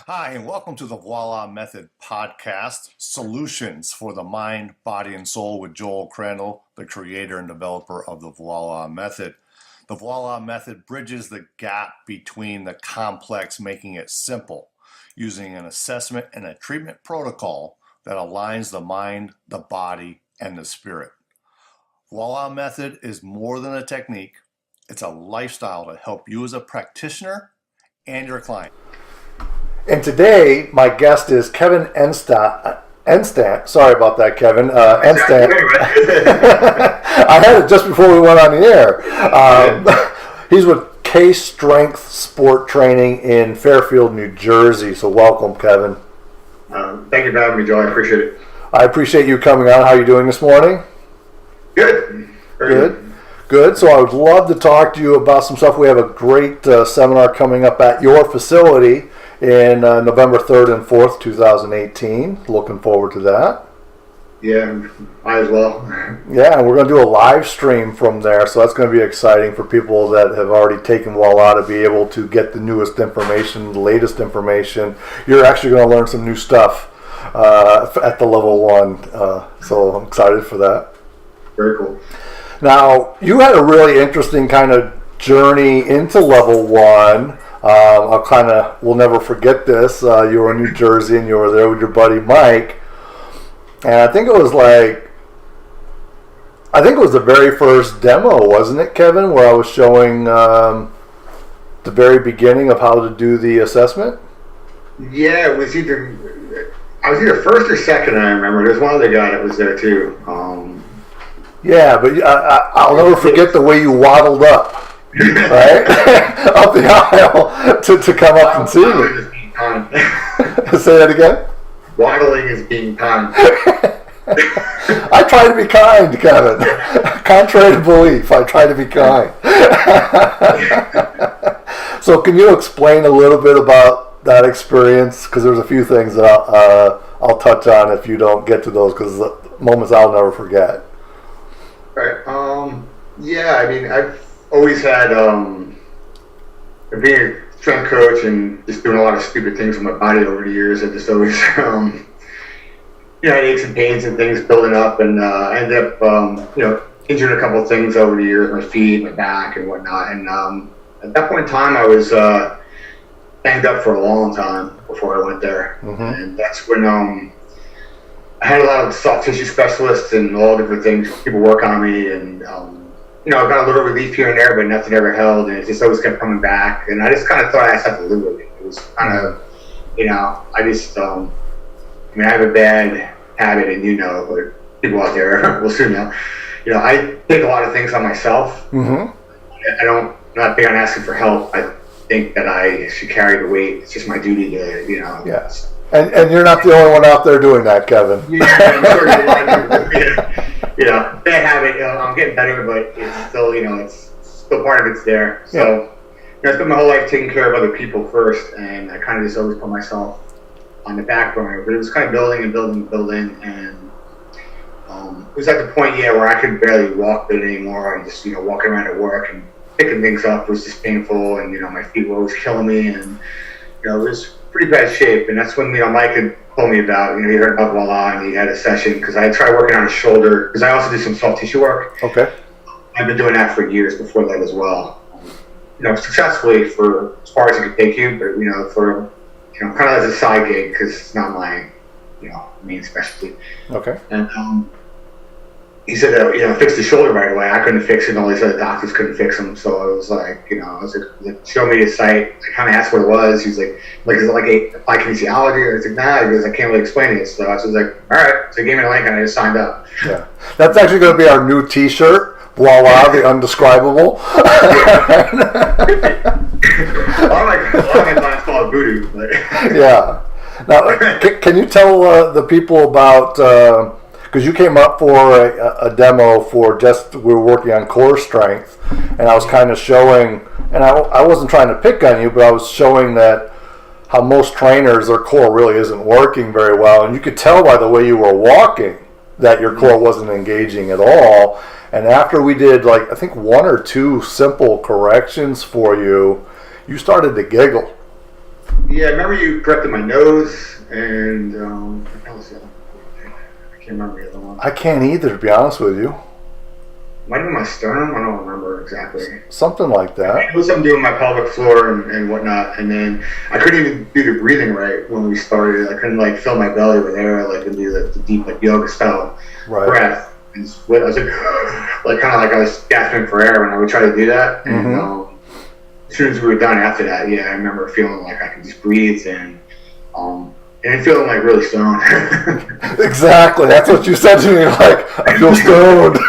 Hi, and welcome to the VOILA Method Podcast, Solutions for the Mind, Body, and Soul with Joel Crandall, the creator and developer of the VOILA Method. The VOILA Method bridges the gap between the complex, making it simple, using an assessment and a treatment protocol that aligns the mind, the body, and the spirit. VOILA Method is more than a technique. It's a lifestyle to help you as a practitioner and your client. And today, my guest is Kevin Ensenat. Sorry about that, Kevin. Ensenat. I had it just before we went on the air. He's with K Strength Sport Training in Fairfield, New Jersey. So welcome, Kevin. Thank you for having me, Joe. I appreciate it. I appreciate you coming on. How are you doing this morning? Good. Very good. Good. So I would love to talk to you about some stuff. We have a great seminar coming up at your facility in November 3rd and 4th, 2018. Looking forward to that. Yeah, I as well. Yeah, and we're going to do a live stream from there, so that's going to be exciting for people that have already taken VOILA to be able to get the newest information, the latest information. You're actually going to learn some new stuff at the level 1, so I'm excited for that. Very cool. Now, you had a really interesting kind of journey into level 1. We'll never forget this. You were in New Jersey and you were there with your buddy Mike. And I think it was the very first demo, wasn't it, Kevin, where I was showing the very beginning of how to do the assessment? Yeah, I was either first or second, I remember. There's one other guy that was there too. Yeah, but I'll never forget the way you waddled up. Right? Up the aisle to come up and see me. Say that again? Waddling is being kind. I try to be kind, Kevin. Contrary to belief, I try to be kind. So can you explain a little bit about that experience? Because there's a few things that I'll touch on if you don't get to those, because moments I'll never forget. Right. Yeah, I mean, I've always had, being a strength coach and just doing a lot of stupid things with my body over the years, I just always, had aches and pains and things building up, and I ended up, injuring a couple of things over the years, my feet, my back, and whatnot. And at that point in time, I was banged up for a long time before I went there. Mm-hmm. And that's when I had a lot of soft tissue specialists and all different things. People work on me, and I got a little relief here and there, but nothing ever held, and it just always kept coming back. And I just kind of thought I just had to live with it. It was kind of, I just, I have a bad habit, and but people out there will soon know. I take a lot of things on myself. Mm-hmm. I'm not big on asking for help. I think that I should carry the weight. It's just my duty to, Yes. And you're not the only one out there doing that, Kevin. Yeah, I'm sure there's a lot of people. Bad habit. I'm getting better, but it's still, it's still part of it's there. So, I spent my whole life taking care of other people first, and I kind of just always put myself on the back burner. But it was kind of building, and it was at the point, where I could barely walk it anymore, and just, walking around at work and picking things up was just painful, and my feet were always killing me, and it was pretty bad shape. And that's when Mike had told me about, he heard about VOILA, and he had a session, because I tried working on his shoulder, because I also do some soft tissue work. Okay. I've been doing that for years before that as well. Successfully for as far as it could take you, but for kind of as a side gig, because it's not my main specialty. Okay. And he said that fix the shoulder right away. I couldn't fix it, and all these other doctors couldn't fix them. So I was like, show me the site. I kind of asked what it was. He's like, is it like applied kinesiology? I was like, nah. He goes, I can't really explain it. So I was like, all right. So he gave me a link, and I just signed up. Yeah, that's actually going to be our new T-shirt. VOILA, the undescribable. A lot of my clients call it voodoo. But Yeah. Now, can you tell the people about? Because you came up for a demo for we were working on core strength, and I was kind of showing, and I wasn't trying to pick on you, but I was showing that how most trainers, their core really isn't working very well, and you could tell by the way you were walking that your core wasn't engaging at all. And after we did, I think 1 or 2 simple corrections for you, you started to giggle. Yeah, I remember you corrected my nose, and what else? I can't remember the other one. I can't either, to be honest with you. Might have been my sternum. I don't remember exactly. Something like that. It was something doing my pelvic floor and whatnot, and then I couldn't even do the breathing right when we started. I couldn't like fill my belly with air, like and do the deep like yoga style breath. And split. I was like kind of like I was gasping for air when I would try to do that. And as soon as we were done after that, yeah, I remember feeling like I could just breathe and feeling like really stoned. Exactly. That's what you said to me. Like, I feel stoned.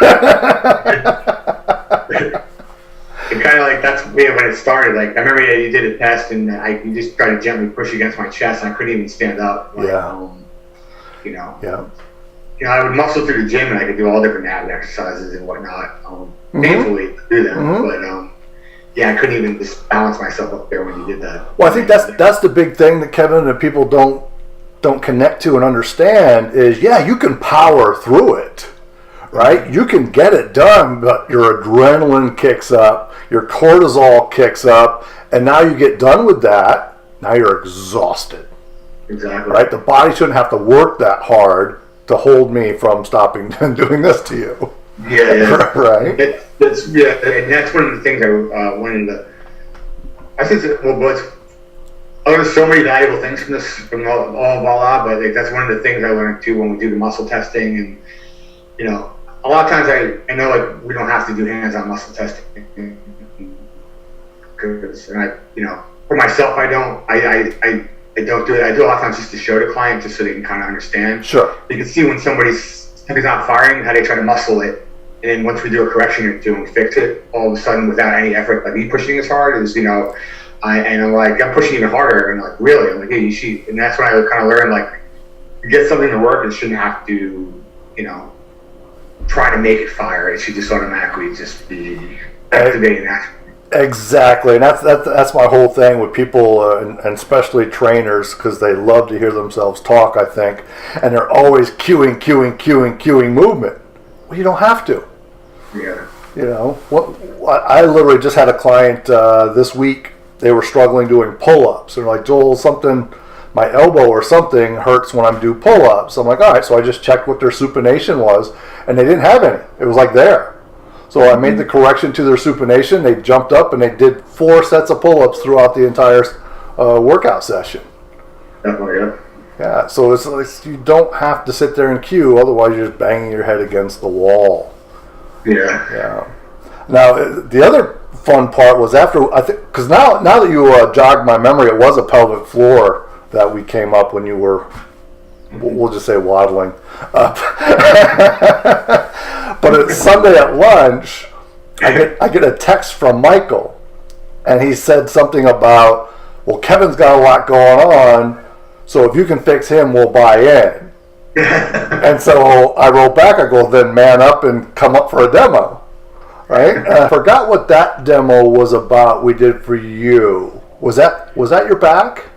And kind of like that's when it started. Like I remember you did a test and you just tried to gently push against my chest and I couldn't even stand up. Like, you know. Yeah. You know, I would muscle through the gym and I could do all different ab exercises and whatnot. Painfully do them, but yeah, I couldn't even just balance myself up there when you did that. Well, I think that's the big thing that Kevin, that people don't connect to and understand is, yeah, you can power through it, right? You can get it done, but your adrenaline kicks up, your cortisol kicks up, and now you get done with that, now you're exhausted. Exactly. Right? The body shouldn't have to work that hard to hold me from stopping and doing this to you. Yeah. Right? That's and that's one of the things I wanted to. I think there's so many valuable things from all VOILA, but like, that's one of the things I learned too when we do the muscle testing, and you know, a lot of times I know like we don't have to do hands-on muscle testing because, and I, you know, for myself I don't do it. I do a lot of times just to show the client, just so they can kind of understand. Sure. You can see when somebody's not firing, how they try to muscle it. And then once we do a correction or two and fix it, all of a sudden without any effort, like me pushing as hard as, you know, I'm like, I'm pushing even harder. And like, really? I'm like, hey, you should. And that's when I kind of learned, like, you get something to work and shouldn't have to, you know, try to make it fire. It should just automatically just be activating that. Exactly, and that's my whole thing with people, and especially trainers, because they love to hear themselves talk, I think, and they're always cueing movement. Well, you don't have to. Yeah. You know, I literally just had a client this week. They were struggling doing pull-ups. They're like, Joel, my elbow or something hurts when I do pull-ups. I'm like, all right. So I just checked what their supination was, and they didn't have any. It was like there. So I made the correction to their supination. They jumped up and they did 4 sets of pull-ups throughout the entire workout session. Definitely, yeah. So it's you don't have to sit there and cue. Otherwise, you're just banging your head against the wall. Yeah. Yeah. Now the other fun part was after, I think, because now that you jogged my memory, it was a pelvic floor that we came up when you were, we'll just say, waddling up. But it's Sunday at lunch, I get a text from Michael, and he said something about, well, Kevin's got a lot going on, so if you can fix him, we'll buy in. And so I wrote back, I go, then man up and come up for a demo, right? And I forgot what that demo was about we did for you. Was that your back?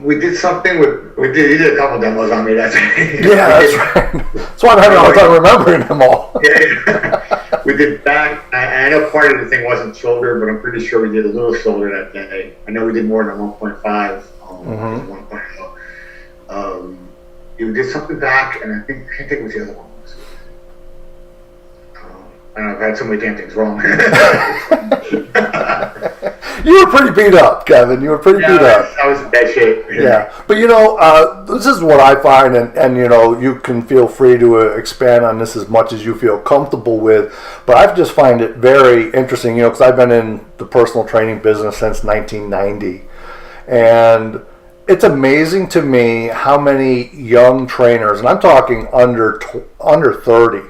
We did something you did a couple demos on me that day. Yeah, that's right. That's why I'm having a hard time remembering them all. Yeah. We did back. I know part of the thing wasn't shoulder, but I'm pretty sure we did a little shoulder that day. I know we did more than 1.5. 1.0. We did something back, and I can't think what the other one was. I don't know, I've had so many damn things wrong. You were pretty beat up, Kevin. You were pretty beat up. I was in bad shape. Yeah. But, you know, this is what I find, and, you know, you can feel free to expand on this as much as you feel comfortable with, but I just find it very interesting, you know, because I've been in the personal training business since 1990, and it's amazing to me how many young trainers, and I'm talking under 30,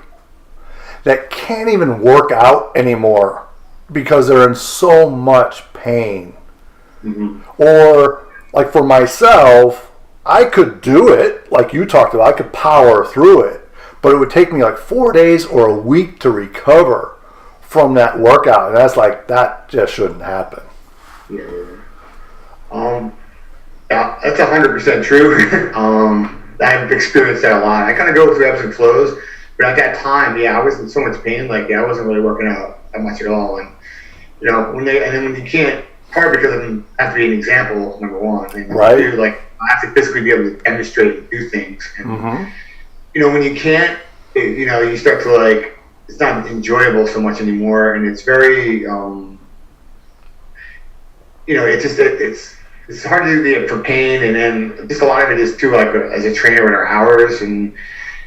that can't even work out anymore because they're in so much pain. Mm-hmm. Or, like for myself, I could do it, like you talked about, I could power through it, but it would take me like 4 days or a week to recover from that workout, and that just shouldn't happen. Yeah. That's 100% true. I've experienced that a lot. I kind of go through ebbs and flows, but at that time, I was in so much pain. Like, I wasn't really working out that much at all. And you know, when you can't hard because I have to be an example, number one, and right. two, like I have to physically be able to demonstrate and do things. And you know, when you can't, you know, you start to like, it's not enjoyable so much anymore, and it's very, you know, it's just it's hard to do for pain, and then just a lot of it is too, like as a trainer with our hours and,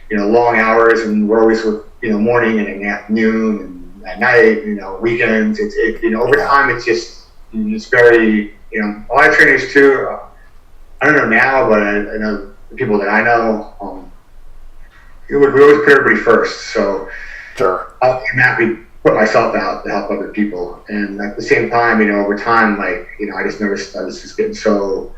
you know, long hours, and we're always with, you know, morning and in the afternoon and at night, you know, weekends. It's you know, over time it's very, you know, a lot of trainers too. I don't know now, but I know the people that I know. We always put everybody first, so sure. I'll happily put myself out to help other people, and at the same time, you know, over time, like, you know, I just noticed I was just getting so,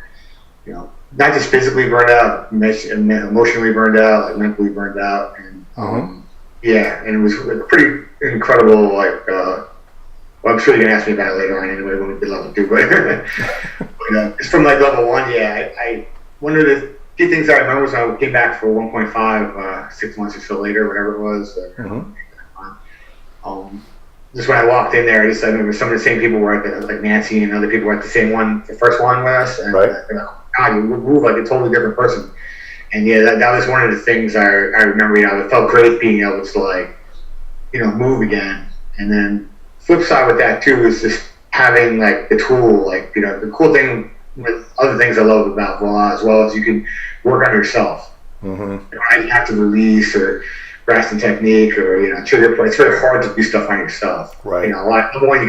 you know, not just physically burned out, emotionally burned out, like mentally burned out, and yeah, and it was a pretty incredible, like, well, I'm sure you're gonna ask me about it later on anyway when we did level 2, but it's from like level 1, yeah. I one of the few things I remember was I came back for 1.5 6 months or so later, whatever it was. Just when I walked in there, I remember some of the same people were at the, like Nancy and other people were at the same one, the first one with us, and right. They're like, God, you move like a totally different person. And yeah, that was one of the things I remember. You know, it felt great being able to, like, you know, move again. And then flip side with that too is just having like the tool, like, you know, the cool thing with other things I love about VOILA as well as you can work on yourself. You know, you have to release or rest and technique or, you know, trigger point. It's very hard to do stuff on yourself. Right. You know,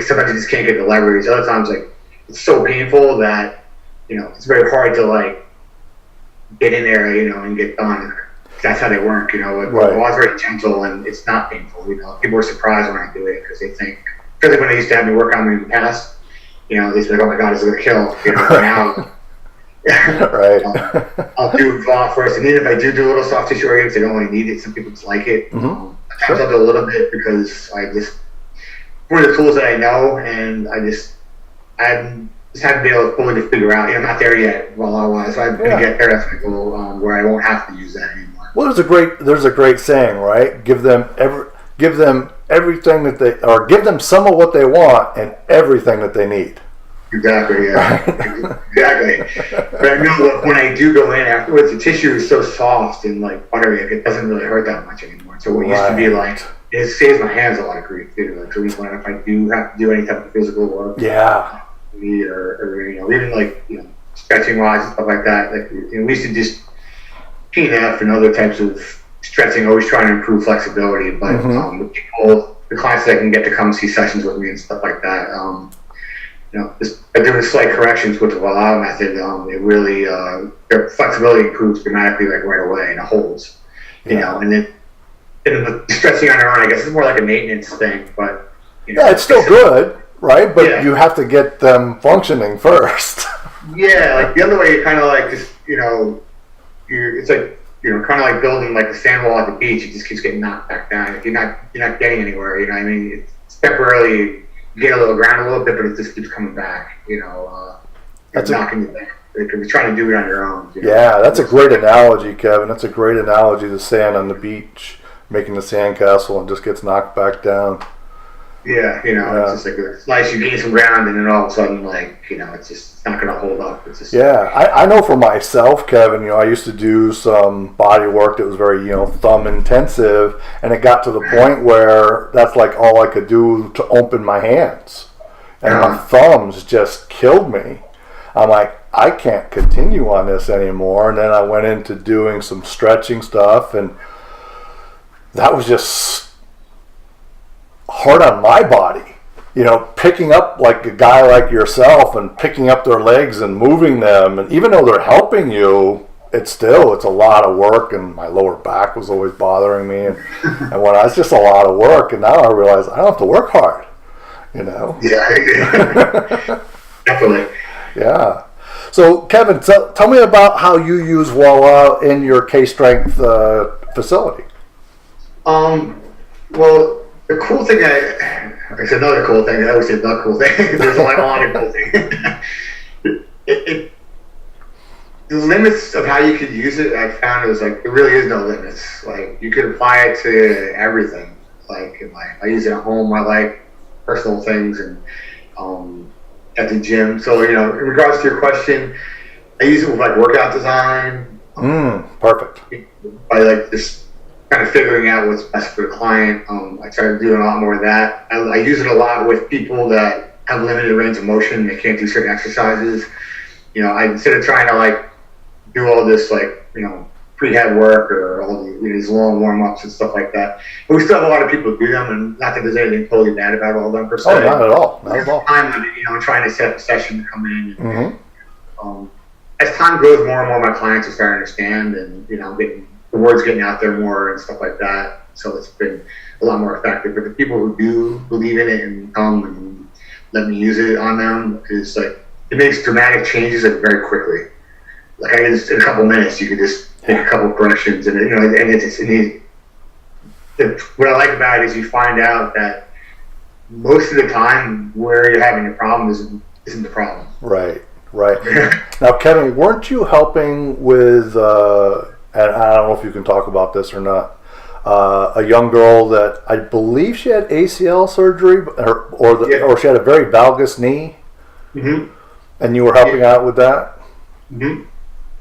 sometimes you just can't get the leverage. Other times, like, it's so painful that, you know, it's very hard to, like, get in there, you know, and get done. That's how they work, you know. Right. VOILA's very gentle and it's not painful, you know. People are surprised when I do it because they think, especially when they used to have me work on me in the past, you know, they say, oh my God, it's going to kill. You know, now, right. I'll do VOILA first, and then if I do a little soft tissue organs, they don't really need it. Some people just like it. Sometimes I'll do a little bit because I just, one of the tools that I know, and I just haven't been able to fully figure out. You know, I'm not there yet, VOILA-wise, so I'm going to get there. That's my goal, where I won't have to use that anymore. Well, there's a great saying, right? Give them everything that they, or give them some of what they want and everything that they need. Exactly, yeah. Exactly. But I know that when I do go in afterwards, the tissue is so soft and like buttery, it doesn't really hurt that much anymore. So what used to be like, it saves my hands a lot of grief too. Like, so if I do have to do any type of physical work, yeah, or you know, even like, you know, stretching wise and stuff like that. Like, you know, we used to just PNF and other types of stretching, always trying to improve flexibility. But the people, the clients that can get to come see sessions with me and stuff like that, you know, just by doing slight corrections with the VOILA method, it really their flexibility improves dramatically, like right away, and it holds. You know, and then the stretching on their own, I guess, is more like a maintenance thing. But you know, yeah, it's still good, right? But you have to get them functioning first. Yeah, like the other way, you're kind of like just, you know, it's like, you know, kind of like building like a sand wall at the beach. It just keeps getting knocked back down. If you're not getting anywhere, you know what I mean? It's temporarily, you get a little ground a little bit, but it just keeps coming back, you know. It's knocking you back. Because you're trying to do it on your own. You know? Yeah, that's a great analogy, Kevin. That's a great analogy, the sand on the beach, making the sandcastle and just gets knocked back down. Yeah, you know, it's just like a slice, you gain some ground, and then all of a sudden, like, you know, it's not going to hold up. It's just, yeah, I know for myself, Kevin, you know, I used to do some body work that was very, you know, thumb intensive, and it got to the point where that's like all I could do to open my hands. And my thumbs just killed me. I'm like, I can't continue on this anymore. And then I went into doing some stretching stuff, and that was just hard on my body, you know, picking up like a guy like yourself and picking up their legs and moving them. And even though they're helping you, it's a lot of work, and my lower back was always bothering me. And when it's just a lot of work, and now I realize I don't have to work hard, you know? Yeah, definitely. Yeah. So Kevin, tell me about how you use VOILA in your K-Strength facility. Well, the cool thing, it's another cool thing. I always say the cool thing. There's a lot of cool things. The limits of how you could use it, I found, is like there really is no limits. Like, you could apply it to everything. Like, I use it at home. I like personal things, and at the gym. So, in regards to your question, I use it with like workout design. Perfect. By like just kind of figuring out what's best for the client. I try to do a lot more of that. I use it a lot with people that have limited range of motion. They can't do certain exercises. Instead of trying to like do all this like, prehab work or all these long warm-ups and stuff like that. But we still have a lot of people do them, and not that there's anything totally bad about all of them per se. Oh, not at all. Not at all. I'm trying to set up a session to come in. And, as time goes, more and more my clients are starting to understand, and the word's getting out there more and stuff like that. So it's been a lot more effective. But the people who do believe in it and come and let me use it on them is like it makes dramatic changes like very quickly. Like in a couple minutes, you can just make a couple corrections, and what I like about it is you find out that most of the time where you're having a problem isn't the problem. Right. Now, Kevin, weren't you helping with, and I don't know if you can talk about this or not, a young girl that I believe she had ACL surgery, or she had a very valgus knee, and you were helping out with that?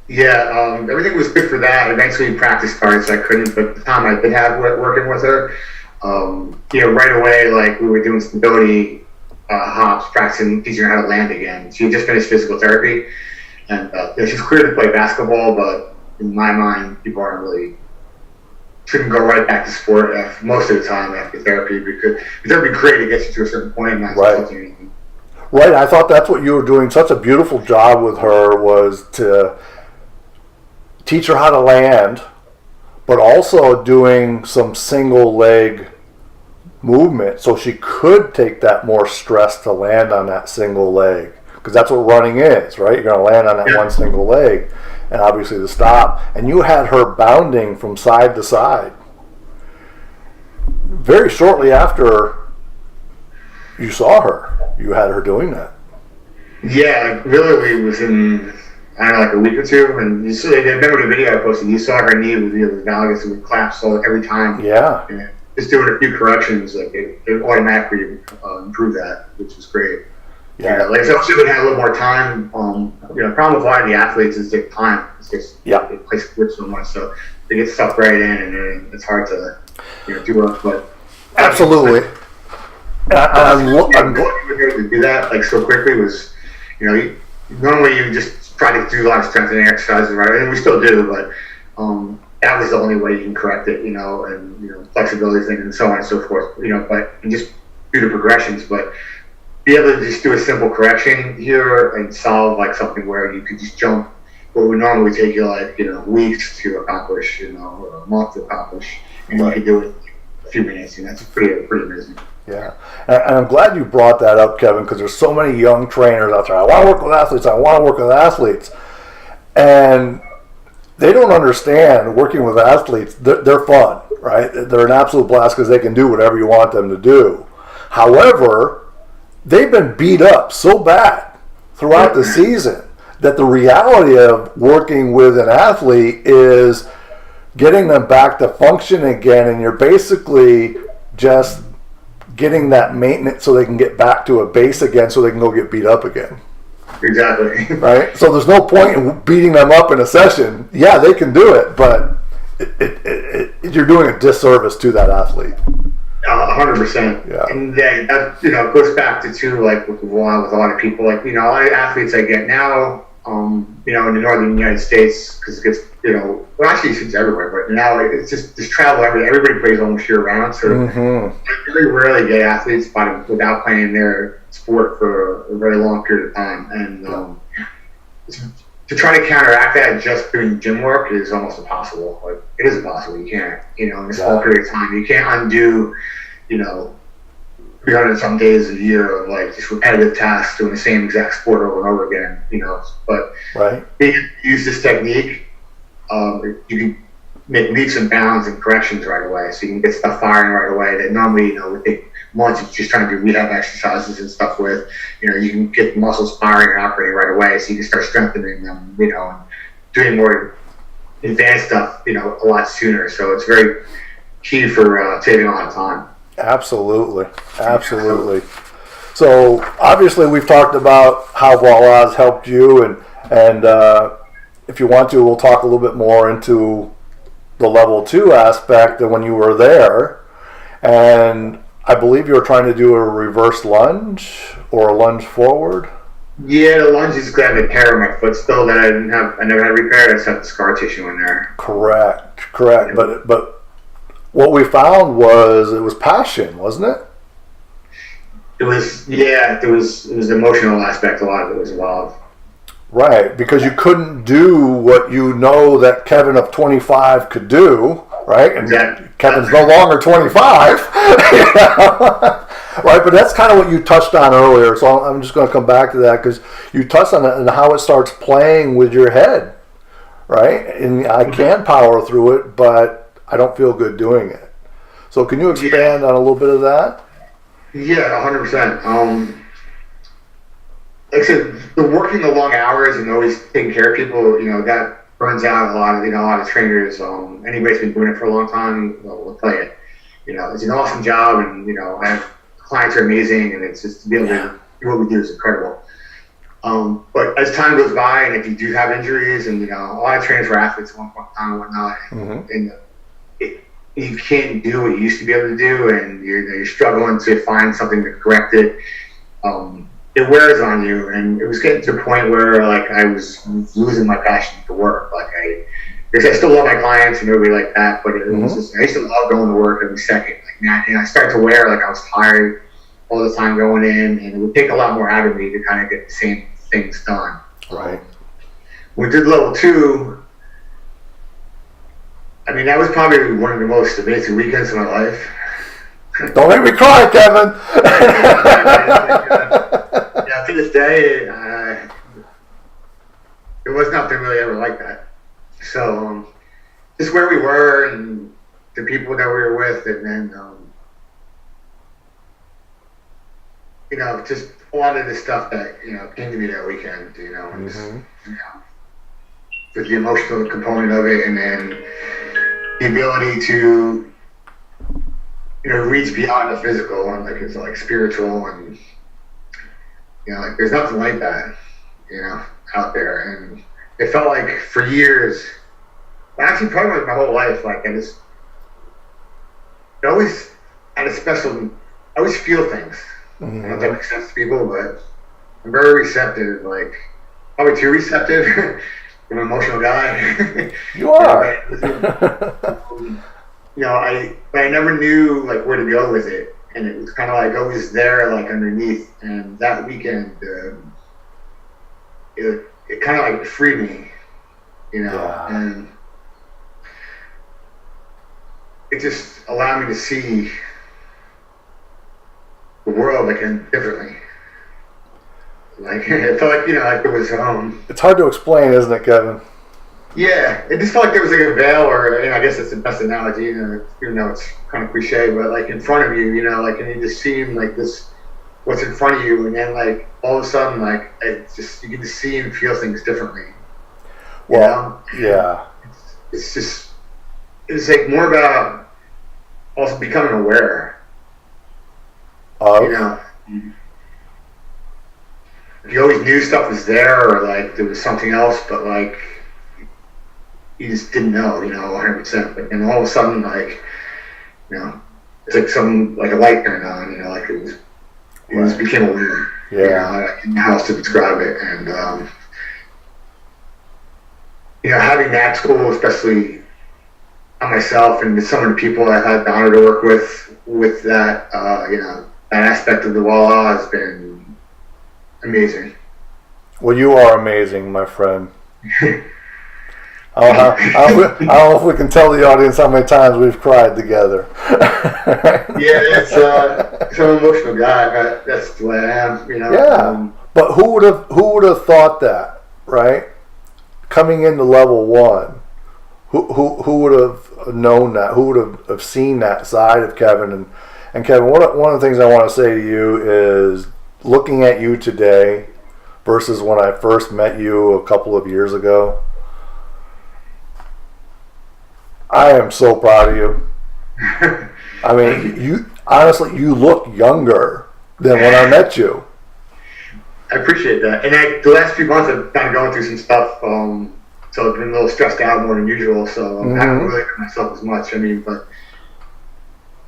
Yeah, everything was good for that. Eventually practice started, so I couldn't, but the time I did have working with her, right away, like we were doing stability hops, practicing, teaching her how to land again. She had just finished physical therapy, and she's clear to play basketball, but in my mind, people shouldn't go right back to sport most of the time after therapy, because therapy great, it gets you to a certain point, and that's anything. Right, I thought that's what you were doing. Such a beautiful job with her was to teach her how to land, but also doing some single leg movement so she could take that more stress to land on that single leg, because that's what running is, right? You're going to land on that one single leg, and obviously the stop, and you had her bounding from side to side very shortly after you saw her. You had her doing that. Yeah, literally within like a week or two, and you see, I remember the video I posted. You saw her knee with valgus and would collapse every time. Yeah. And just doing a few corrections, like it automatically improved that, which was great. Yeah. Like I said, she would have a little more time. The problem with a lot of the athletes is their time. It's just they play sports so much, so they get stuck right in, and then it's hard to do it. But absolutely. I'm glad you were able to do that like so quickly. Was normally you just try to do a lot of strengthening exercises, right? And we still do, but that was the only way you can correct it, and flexibility things and so on and so forth, and just do the progressions, but be able to just do a simple correction here and solve like something where you could just jump what would normally take you like weeks to accomplish, or a month to accomplish, and you can do it in a few minutes, and that's pretty amazing. Yeah, and I'm glad you brought that up, Kevin, because there's so many young trainers out there. I want to work with athletes, and they don't understand working with athletes. They're fun, right? They're an absolute blast because they can do whatever you want them to do. However, they've been beat up so bad throughout the season that the reality of working with an athlete is getting them back to function again, and you're basically just getting that maintenance so they can get back to a base again so they can go get beat up again. Exactly. Right? So there's no point in beating them up in a session. Yeah, they can do it, but you're doing a disservice to that athlete. 100%. Yeah. And that goes back to too, like with a lot of people, like a lot of athletes I get now, in the northern United States, because it gets well, actually it's everywhere, but now it's just travel everywhere. Everybody plays almost year round, so I very rarely get athletes without playing their sport for a very long period of time, and to try to counteract that just doing gym work is almost impossible. Like it is impossible. You can't, in a small period of time, you can't undo, 300 some days a year of like just repetitive tasks doing the same exact sport over and over again, But being able to use this technique, you can make leaps and bounds and corrections right away, so you can get stuff firing right away that normally would take months of just trying to do rehab exercises and stuff with. You can get muscles firing and operating right away, so you can start strengthening them, and doing more advanced stuff, a lot sooner. So it's very key for saving a lot of time. Absolutely. So obviously we've talked about how Voila has helped you, and if you want to, we'll talk a little bit more into the level 2 aspect of when you were there. And I believe you were trying to do a reverse lunge or a lunge forward. Yeah, the lunge is got a tear in my foot still that I never had repaired. I just have the scar tissue in there. Correct. But what we found was it was passion, wasn't it? It was the emotional aspect. A lot of it was involved. Right, because you couldn't do what you know that Kevin of 25 could do, right? And exactly. Kevin's no longer 25. You know? Right, but that's kind of what you touched on earlier, so I'm just going to come back to that because you touched on it and how it starts playing with your head, right? And I can power through it, but I don't feel good doing it. So can you expand on a little bit of that? Yeah, 100%. Like I said, the working the long hours and always taking care of people, that burns out a lot of trainers. Anybody's been doing it for a long time, will tell you, it's an awesome job, and I have clients are amazing, and it's just to be able to do what we do is incredible. But as time goes by, and if you do have injuries, and a lot of trainers were athletes at one point in time and whatnot, and you can't do what you used to be able to do, and you're struggling to find something to correct it. It wears on you, and it was getting to a point where I was losing my passion for work. Because I still love my clients and everybody like that, but it was just, I used to love going to work every second. And I started to wear I was tired all the time going in, and it would take a lot more out of me to kind of get the same things done. Right. When we did level 2, that was probably one of the most amazing weekends of my life. Don't make me cry, Kevin. To this day, it was nothing really ever like that. So, just where we were and the people that we were with, and then, just a lot of the stuff that, came to me that weekend, and just, with the emotional component of it, and then the ability to, reach beyond the physical and it's spiritual, and there's nothing like that, out there. And it felt like for years, actually probably my whole life, I always had a special, I always feel things. I don't know if that makes sense to people, but I'm very receptive, probably too receptive. I'm an emotional guy. You are. I never knew where to go with it. And it was kind of always there, underneath. And that weekend, it kind of freed me, and it just allowed me to see the world differently. It felt it was. It's hard to explain, isn't it, Kevin? Yeah, it just felt like there was a veil, or I guess that's the best analogy. Even though it's kind of cliche, but in front of you, and you just see this, what's in front of you, and then all of a sudden, it's just you can just see and feel things differently. Well, yeah. It's just more about also becoming aware. You always knew stuff was there, or there was something else, but you just didn't know, 100%. But then all of a sudden, it's like a light turned on, it just became aware. Yeah. I didn't know how else to describe it. And, having that school, especially on myself and some of the people I had the honor to work with that, that aspect of the Voila has been amazing. Well, you are amazing, my friend. I don't know if we can tell the audience how many times we've cried together. Yeah, I'm an emotional guy. That's the way I am, Yeah, but who would have thought that, right? Coming into level 1, who would have known that? Who would have seen that side of Kevin? And Kevin, one of the things I want to say to you is, looking at you today versus when I first met you a couple of years ago, I am so proud of you. You honestly, you look younger than when I met you. I appreciate that. And the last few months I've kind of going through some stuff, so I've been a little stressed out more than usual, so I haven't really hurt myself as much. I mean, but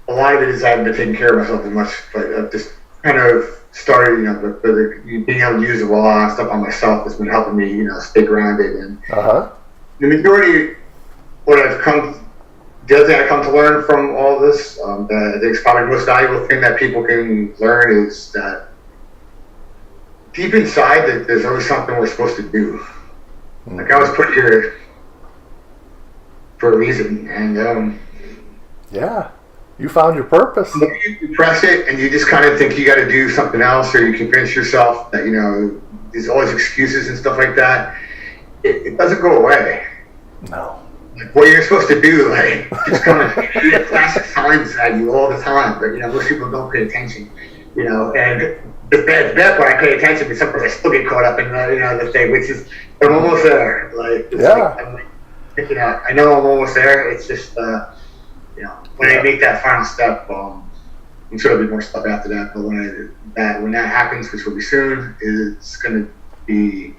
a lot of it is I haven't been taking care of myself as much, but I've just kind of started, being able to use the VOILA stuff on myself has been helping me, stay grounded. And the majority, the other thing I come to learn from all this, I think it's probably the most valuable thing that people can learn is that deep inside that there's always something we're supposed to do. Like I was put here for a reason, and yeah, you found your purpose. You press it, and you just kind of think you got to do something else, or you convince yourself that there's always excuses and stuff like that. It doesn't go away. No. Like what you're supposed to do, like just kind of classic signs at you all the time, but most people don't pay attention. And the bad part, I pay attention, but sometimes I still get caught up in the thing, which is I'm almost there. Like, I know I'm almost there. It's just when I make that final step, I'm sure there'll be more stuff after that. But when that happens, which will be soon, it's going to be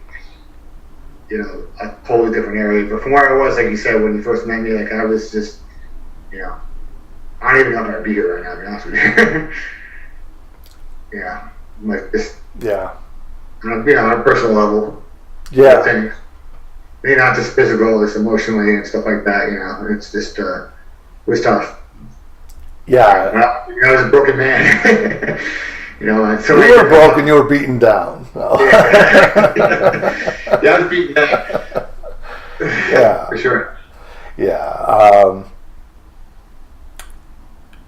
a totally different area. But from where I was, like you said, when you first met me, like I was just I don't even know if I'd be here right now, to be honest with you. Yeah, like just on a personal level. Yeah. Things. Not just physical, it's emotionally and stuff like that. It's just it was tough. Yeah. I was a broken man. And so you were broken. You were beaten down. No. Yeah, I was beaten down. Yeah, for sure. Yeah.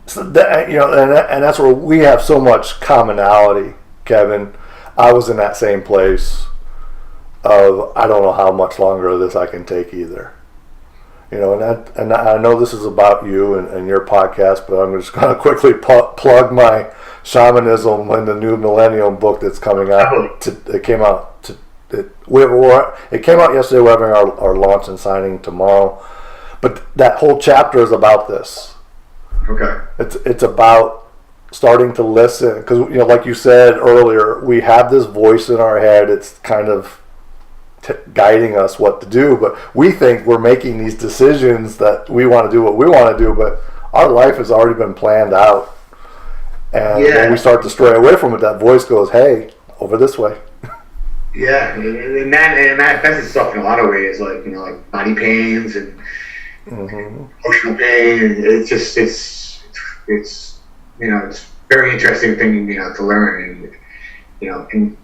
So that, and that's where we have so much commonality, Kevin. I was in that same place of I don't know how much longer of this I can take either. And I know this is about you and your podcast, but I'm just going to quickly plug my shamanism in the new Millennium book that's coming out. It came out yesterday. We're having our launch and signing tomorrow. But that whole chapter is about this. Okay. It's about starting to listen because like you said earlier, we have this voice in our head. It's kind of guiding us what to do, but we think we're making these decisions that we want to do what we want to do, but our life has already been planned out. And when we start to stray away from it, that voice goes, "Hey, over this way." Yeah, and it manifests itself in a lot of ways, like like body pains and emotional pain. It's just it's very interesting thing to learn, and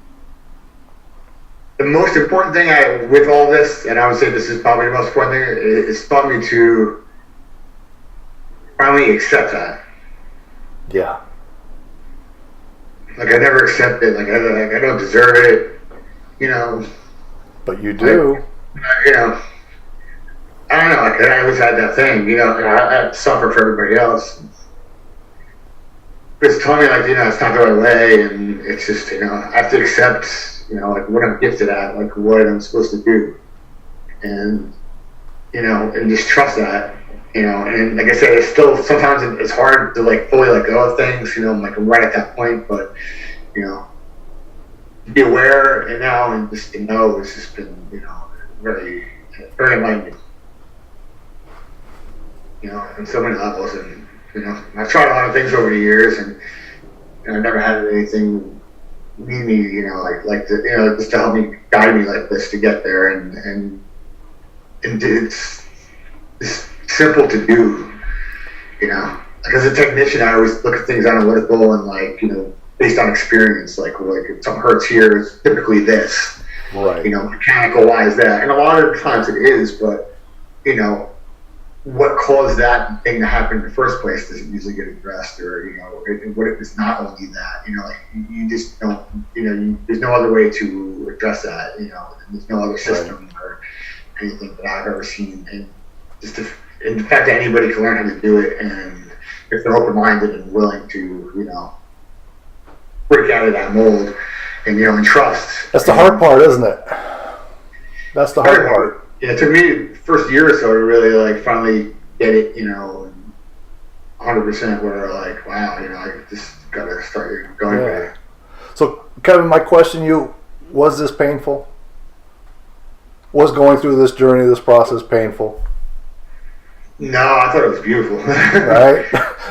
the most important thing with all this, and I would say this is probably the most important thing, is taught me to finally accept that. Yeah. Like I never accept it. Like I don't deserve it. But you do. I don't know. Like I always had that thing. I suffer for everybody else. But it's telling me it's not the right way, and it's just I have to accept like what I'm gifted at, like what I'm supposed to do, and and just trust that. And like I said, it's still sometimes it's hard to fully let go of things. I'm right at that point, but be aware and now and just to know it's just been very very enlightening. On so many levels, and I've tried a lot of things over the years, and I've never had anything need me, just to help me guide me like this to get there, and it's simple to do, Like as a technician, I always look at things analytical and based on experience, like if something hurts here, it's typically this, right? Mechanical wise that, and a lot of times it is, but what caused that thing to happen in the first place doesn't usually get addressed, or what if it's not only that, you just don't, there's no other way to address that, there's no other system or anything that I've ever seen, and just and the fact that anybody can learn how to do it, and if they're open-minded and willing to, break out of that mold, and trust. That's the hard part, isn't it? That's the hard part. Yeah, it took me the first year or so to really finally get it, 100% where wow, I just gotta start going Yeah. So, Kevin, my question to you, was this painful? Was going through this journey, this process painful? No, I thought it was beautiful. Right?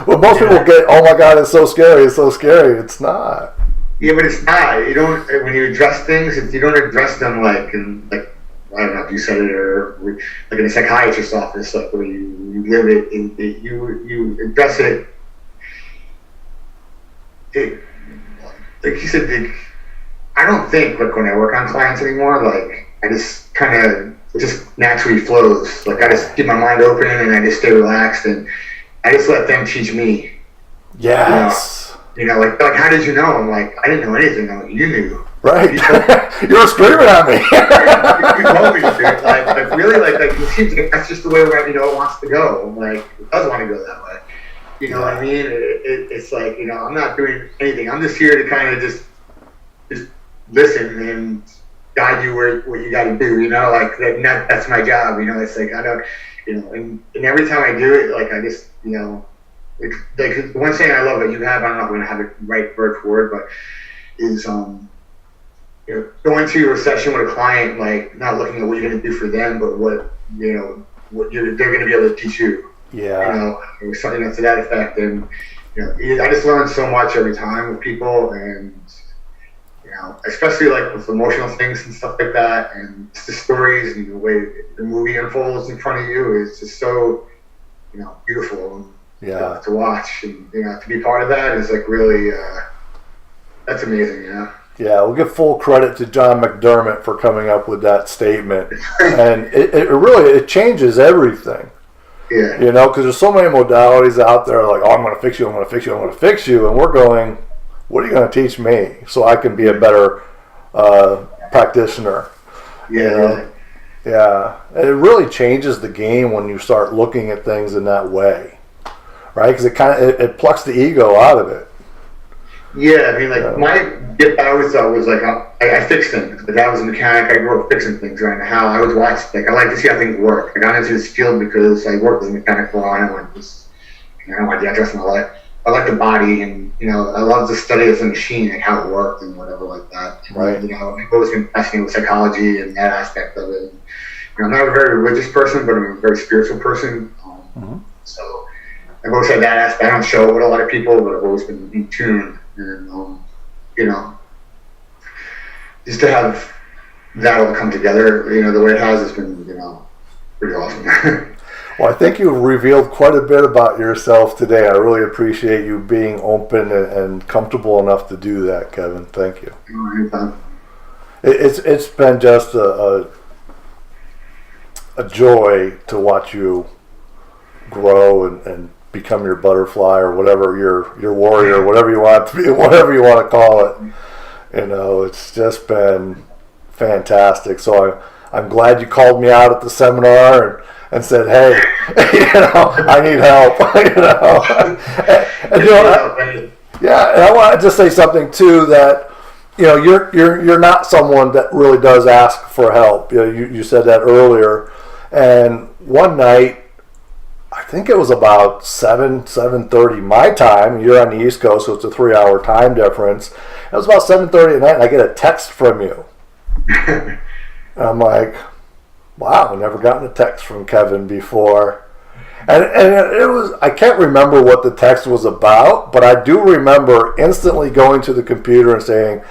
Well, most people get, oh my God, it's so scary, it's so scary. It's not. Yeah, but it's not. You don't, when you address things, you don't address them like I don't know if you said it, or like in a psychiatrist's office, like where you live it, and you address it. Like you said, I don't think, like, when I work on clients anymore, like, I just kind of, it just naturally flows. Like, I just keep my mind open and I just stay relaxed and I just let them teach me. Yes. You know, like how did you know? I'm like, I didn't know anything. I'm like, you knew. Right. You were screaming at me. You told me, dude. Like really, like it seems like that's just the way it wants to go. I'm like, it does want to go that way. You know what I mean? It's like, I'm not doing anything. I'm just here to kind of just listen and guide you what you got to do. Like that's my job. It's like I don't, and every time I do it, like I just, it's like the one saying I love that you have. I don't know if I'm gonna have it right word for word, but is going to a session with a client, like not looking at what you're gonna do for them, but what they're gonna be able to teach you. Yeah. It was something to that effect, and I just learn so much every time with people, and especially like with emotional things and stuff like that, and just the stories and the way the movie unfolds in front of you is just so beautiful to watch, and to be part of that is like really that's amazing. Yeah, we'll give full credit to John McDermott for coming up with that statement, and it really changes everything. Yeah. Because there's so many modalities out there, like, oh, I'm going to fix you, I'm going to fix you, I'm going to fix you, and we're going, what are you going to teach me so I can be a better practitioner? Yeah. Yeah. And it really changes the game when you start looking at things in that way, right? Because it plucks the ego out of it. Yeah, I mean, like my gift I always thought was like I fix things. Like I was a mechanic. I grew up fixing things right now. How I always watched, like I like to see how things work. I got into this field because I worked as a mechanic for a while, and I don't want to address my life. I like the body, and I love to study as a machine, like how it worked and whatever like that. Right. And, I've always been fascinated with psychology and that aspect of it. And, I'm not a very religious person, but I'm a very spiritual person. So I've always had that aspect. I don't show it with a lot of people, but I've always been in tune. And just to have that all come together, the way it has been, pretty awesome. Well, I think you revealed quite a bit about yourself today. I really appreciate you being open and comfortable enough to do that, Kevin. Thank you. Anytime. It's been just a joy to watch you grow and become your butterfly or whatever, your warrior, whatever you want to be, whatever you want to call it. It's just been fantastic. So I'm glad you called me out at the seminar and said, hey, I need help. And I want to just say something too, that you're not someone that really does ask for help. You said that earlier. And one night, I think it was about 7:30 my time. You're on the East Coast, so it's a 3-hour time difference. It was about 7:30 at night, and I get a text from you. And I'm like, wow, I've never gotten a text from Kevin before. And it was, I can't remember what the text was about, but I do remember instantly going to the computer and saying,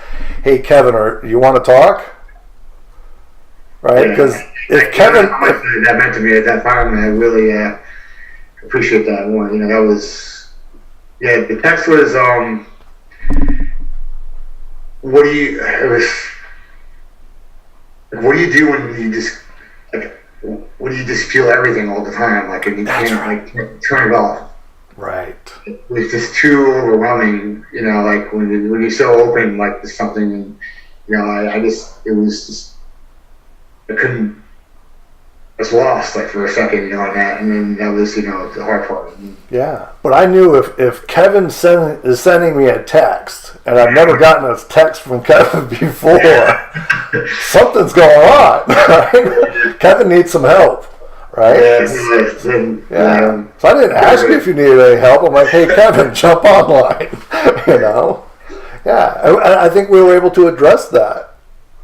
hey, Kevin, you want to talk? Right? Because if Kevin... that meant to me at that time, and I really... appreciate that one. That was, the text was, what do you do when you just, like, when you just feel everything all the time, like, and you can't turn it off. Right. It was just too overwhelming, like when you're so open, like to something, and, I was lost, like, for a second, on that, and then that was, the hard part. Yeah, but I knew if Kevin is sending me a text, and I've never gotten a text from Kevin before, something's going on, right? Kevin needs some help, right? Yeah. So I didn't ask you if you needed any help. I'm like, hey, Kevin, jump online. You know? Yeah, I think we were able to address that.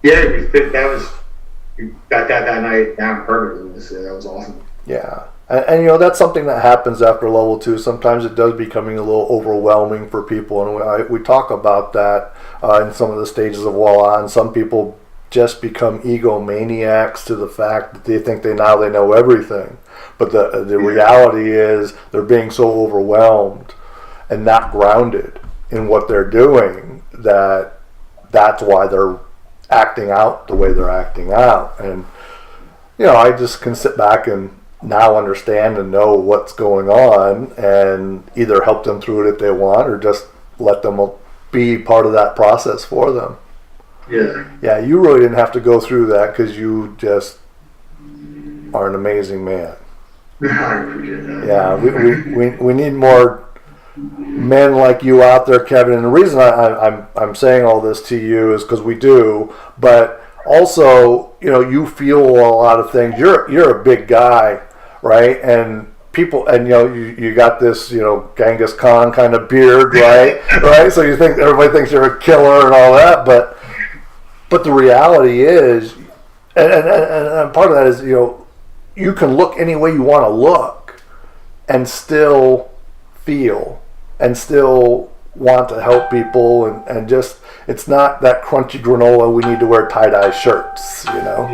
Yeah, we got that night down perfectly. That was awesome. Yeah. And you know, that's something that happens after level 2. Sometimes it does becoming a little overwhelming for people, and we talk about that in some of the stages of VOILA. And some people just become egomaniacs to the fact that they think they know everything. But the reality is they're being so overwhelmed and not grounded in what they're doing that's why they're acting out the way they're acting out. And you know, I just can sit back and now understand and know what's going on and either help them through it if they want or just let them be part of that process for them. Yeah, you really didn't have to go through that because you just are an amazing man. I appreciate that. Yeah, we need more men like you out there, Kevin. And the reason I'm saying all this to you is because we do, but also, you know, you feel a lot of things. You're a big guy, right? And people, and you know, you got this, you know, Genghis Khan kind of beard, right? Right? So you think everybody thinks you're a killer and all that, but the reality is, and part of that is, you know, you can look any way you want to look and still feel and still want to help people and just, it's not that crunchy granola, we need to wear tie-dye shirts, you know?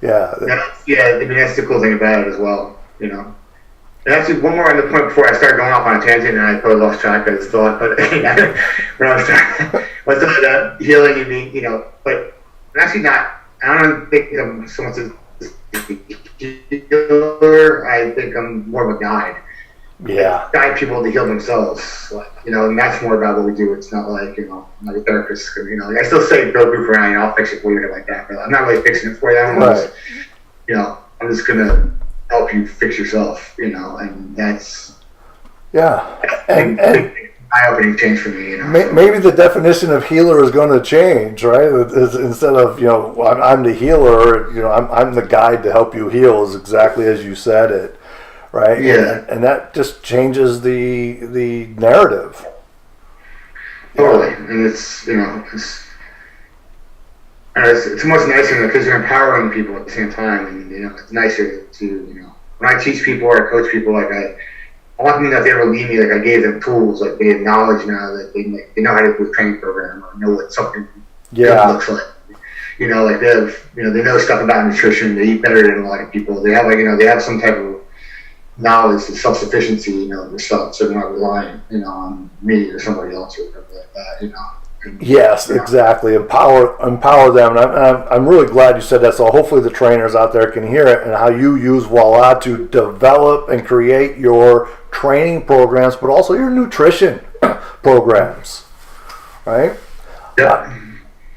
Yeah. I mean, that's the cool thing about it as well, you know? And actually, one more on the point before I started going off on a tangent and I totally lost track of it. When I was talking about healing and being, you know, but I'm actually not, I don't think I'm so much a healer, I think I'm more of a guide. Yeah. Guide people to heal themselves, you know, and that's more about what we do. It's not like, you know, I'm not a therapist, you know, I still say go goof around and I'll fix it for you like that, but I'm not really fixing it for you. Right. You know, I'm just going to help you fix yourself, you know, and that's and eye-opening change for me, you know. Maybe the definition of healer is going to change, right? Instead of, you know, I'm the healer, you know, I'm the guide to help you heal, is exactly as you said it, right? Yeah. And that just changes the narrative. Totally, and it's, you know, it's much nicer because you're empowering people at the same time, and you know, it's nicer to, you know, when I teach people or I coach people, like I want them to know if they ever leave me, like I gave them tools, like they have knowledge now that they know how to do a training program or know what something looks like. You know, like they know stuff about nutrition. They eat better than a lot of people. They have, like, you know, they have some type of knowledge and self-sufficiency, you know, themselves, so they're not relying, you know, on me or somebody else or whatever like that, you know. Yes, exactly. Empower them. And I'm really glad you said that. So hopefully the trainers out there can hear it and how you use VOILA to develop and create your training programs, but also your nutrition programs, right? Yeah.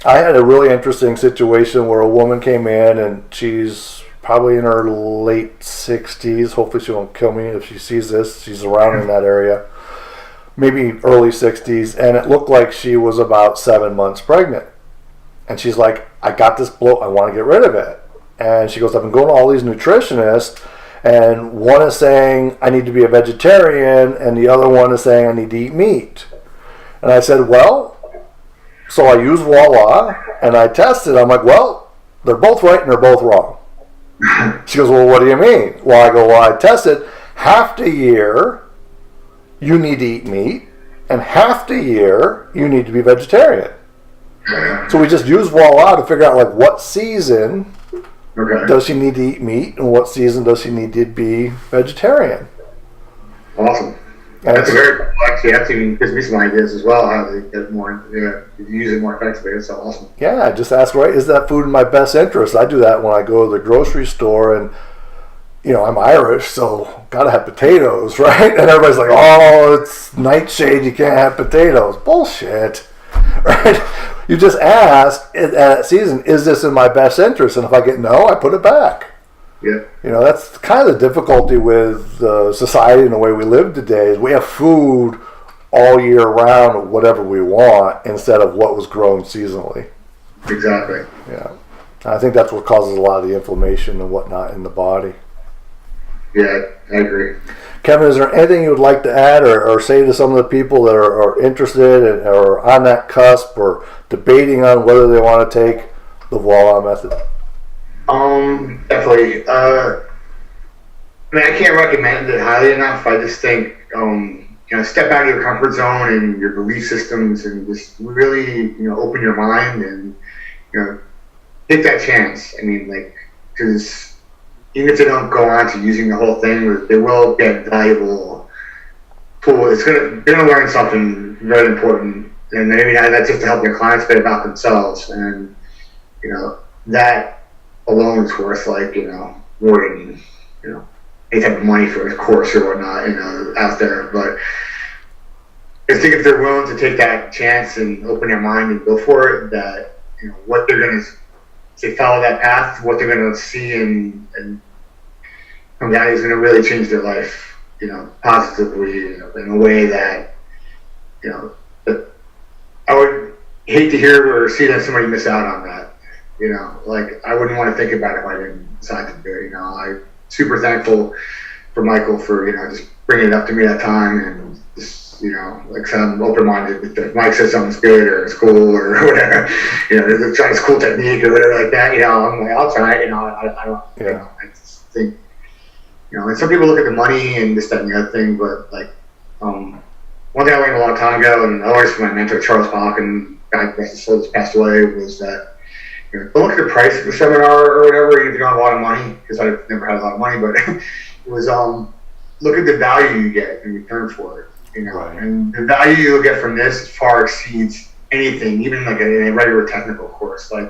I had a really interesting situation where a woman came in and she's probably in her late 60s. Hopefully she won't kill me if she sees this. She's around in that area. Maybe early 60s, and it looked like she was about 7 months pregnant. And she's like, I got this bloat, I want to get rid of it. And she goes, I've been going to all these nutritionists, and one is saying I need to be a vegetarian, and the other one is saying I need to eat meat. And I said, well, so I use VOILA, and I tested. I'm like, well, they're both right and they're both wrong. She goes, well, what do you mean? Well, I go, well, I tested half the year you need to eat meat, and half the year you need to be vegetarian. So we just use VOILA to figure out, like, what season does she need to eat meat and what season does she need to be vegetarian. Awesome. And that's very cool. Actually, that even gives me some ideas as well, how to get more, use it more effectively. It's so awesome. Yeah, just ask, right, is that food in my best interest? I do that when I go to the grocery store, and you know, I'm Irish, so gotta have potatoes, right? And everybody's like, oh, it's nightshade, you can't have potatoes. Bullshit, right? You just ask at that season, is this in my best interest? And if I get no, I put it back. Yeah. You know, that's kind of the difficulty with society and the way we live today is we have food all year round, whatever we want, instead of what was grown seasonally. Exactly. Yeah. I think that's what causes a lot of the inflammation and whatnot in the body. Yeah, I agree. Kevin, is there anything you would like to add or say to some of the people that are interested or on that cusp or debating on whether they want to take the VOILA method? Definitely. I mean, I can't recommend it highly enough. I just think, step out of your comfort zone and your belief systems and just really, open your mind and, take that chance. I mean, because even if they don't go on to using the whole thing, they will get valuable tool. They're gonna learn something very important, and maybe not that's just to help their clients, but about themselves. And that alone is worth more than any type of money for a course or whatnot out there. But I think if they're willing to take that chance and open their mind and go for it, that what they're gonna if they follow that path, what they're going to see and come down is going to really change their life, positively, in a way that, that I would hate to hear or see that somebody miss out on that. I wouldn't want to think about it if I didn't decide to do it. I'm super thankful for Michael for, just bringing it up to me that time and just, like I said, I'm open-minded. If Mike says something's good or it's cool or whatever, try this cool technique or whatever like that, I'm like, I'll try it. I don't, I just think, and some people look at the money and this, that, and the other thing, but one thing I learned a long time ago, and I learned from my mentor, Charles Bach, and guy who passed away, was that, don't look at the price of the seminar or whatever, even if you don't have a lot of money, because I've never had a lot of money, but it was, look at the value you get in return for it. Right. And the value you'll get from this far exceeds anything, even like a regular technical course. And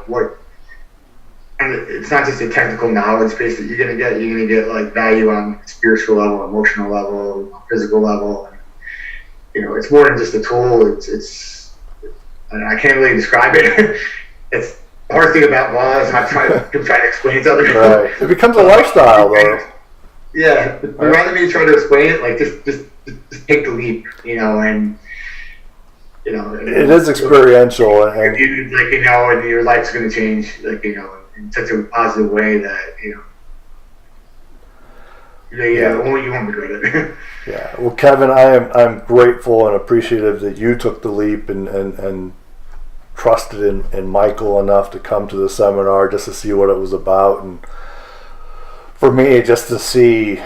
it's not just a technical knowledge base that you're going to get. You're going to get like value on spiritual level, emotional level, physical level. And, it's more than just a tool. It's I can't really describe it. It's the hard thing about VOILA is not trying to explain it to other people. Right. It becomes a lifestyle, though. Yeah, rather than me try to explain it, like just take the leap, and it is experiential, and and your life's going to change, in such a positive way that only you won't regret it. Yeah. Well, Kevin, I'm grateful and appreciative that you took the leap and trusted in Michael enough to come to the seminar just to see what it was about, and for me, just to see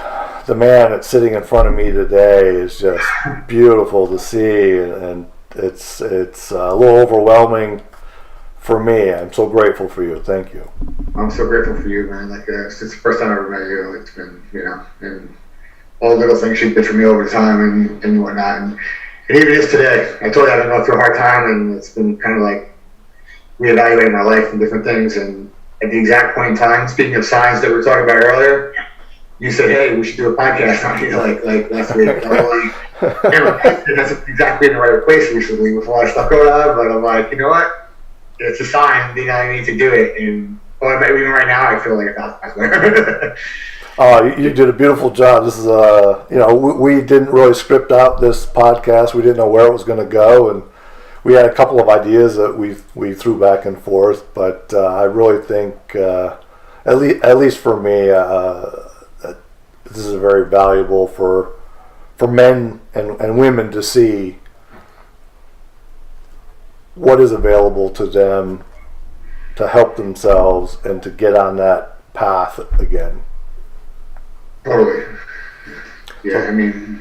the man that's sitting in front of me today is just beautiful to see, and it's a little overwhelming for me. I'm so grateful for you. Thank you. I'm so grateful for you, man. Since the first time I ever met you, it's been, and all the little things you did for me over time and whatnot. And even just today, I told you I've been going through a hard time, and it's been kind of like reevaluating my life and different things. And at the exact point in time, speaking of signs that we were talking about earlier, you said, "Hey, we should do a podcast on you," like last week. That's exactly in the right place recently with a lot of stuff going on. But I'm like, you know what? It's a sign. I need to do it. And even right now, I feel like you did a beautiful job. This is we didn't really script out this podcast. We didn't know where it was going to go, and we had a couple of ideas that we threw back and forth. But I really think, at least for me, this is very valuable for men and women to see what is available to them to help themselves and to get on that path again. Totally. Yeah, I mean,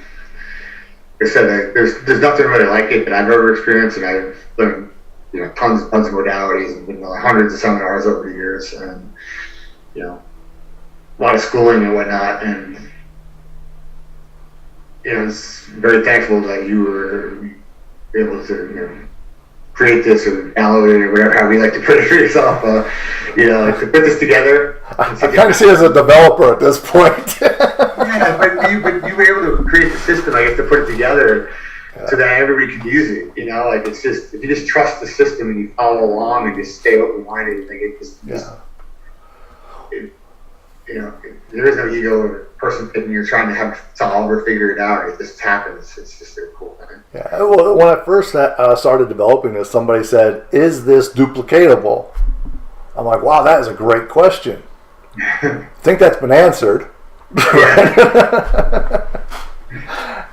like I said, there's nothing really like it that I've ever experienced, and I've learned tons of modalities and been to hundreds of seminars over the years, and a lot of schooling and whatnot, and I was very thankful that you were able to create this or download it or whatever, how we like to put it for yourself, to put this together. I kind of see it as a developer at this point. Yeah, but you were able to create the system, I guess, to put it together so that everybody can use it. It's just, if you just trust the system and you follow along and just stay open-minded, there is no ego or person thinking you're trying to have solve or figure it out. It just happens. It's just a cool thing. Yeah. Well, when I first started developing this, somebody said, "Is this duplicatable?" I'm like, "Wow, that is a great question." I think that's been answered.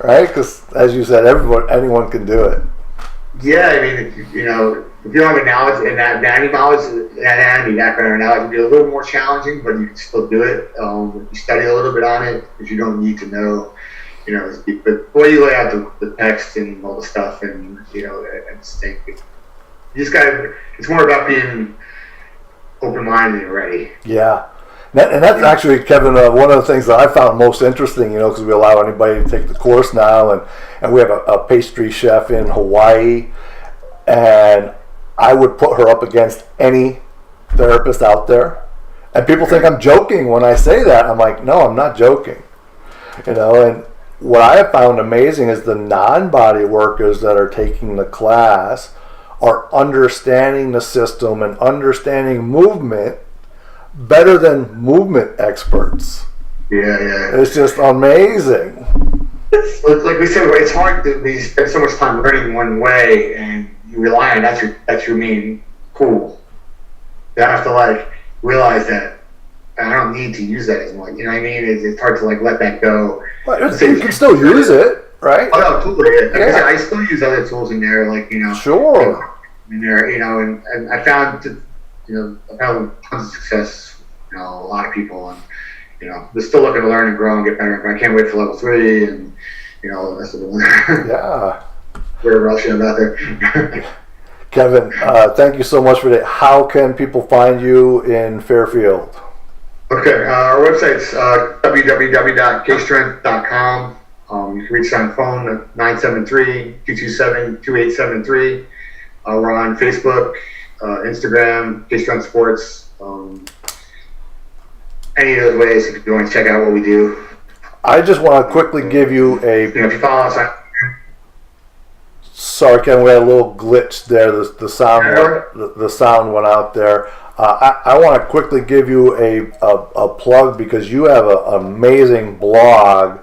Right? Because as you said, anyone can do it. Yeah, I mean, if you don't have a knowledge and that anatomy background or knowledge, it'd be a little more challenging, but you can still do it. If you study a little bit on it, because you don't need to know, but the way you lay out the text and all the stuff, and I just think you just gotta. It's more about being open-minded and ready. Yeah. And that's actually, Kevin, one of the things that I found most interesting, because we allow anybody to take the course now, and we have a pastry chef in Hawaii, and I would put her up against any therapist out there. And people think I'm joking when I say that. I'm like, no, I'm not joking. And what I have found amazing is the non-body workers that are taking the class are understanding the system and understanding movement better than movement experts. Yeah. It's just amazing. Like we said, it's hard to spend so much time learning one way and you rely on that's your main tool. You have to realize that I don't need to use that as much. You know what I mean? It's hard to let that go. Well, you can still use it, right? Oh no, totally. Yeah. I still use other tools in there, Sure. In there, and I found I've had tons of success. A lot of people, and they're still looking to learn and grow and get better. But I can't wait for level 3 and all the rest of it. Yeah. Whatever else you have out there. Kevin, thank you so much for that. How can people find you in Fairfield? Okay, our website's www.kstrength.com. You can reach us on the phone at 973-227-2873. We're on Facebook, Instagram, K-Strength Sports. Any of those ways, if you want to check out what we do. I just want to quickly give you a... if you follow us on... Sorry, Kevin, we had a little glitch there. The sound went out there. I want to quickly give you a plug because you have an amazing blog.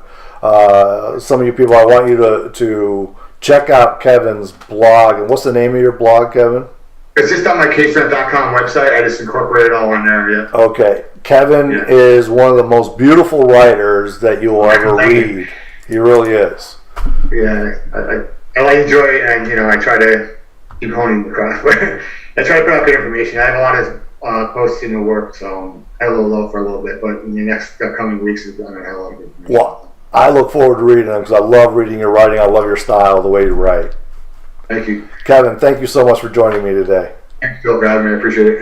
Some of you people, I want you to check out Kevin's blog. And what's the name of your blog, Kevin? It's just on my kstrength.com website. I just incorporated it all in there, yeah. Okay. Kevin is one of the most beautiful writers that you will ever read. He really is. Yeah, I enjoy it, and I try to keep honing the craft. I try to put out good information. I have a lot of posts in the work, so I had a little low for a little bit, but in the next coming weeks, I'm going to have a lot of good information. Well, I look forward to reading them because I love reading your writing. I love your style, the way you write. Thank you. Kevin, thank you so much for joining me today. Thanks, Phil, for having me. I appreciate it.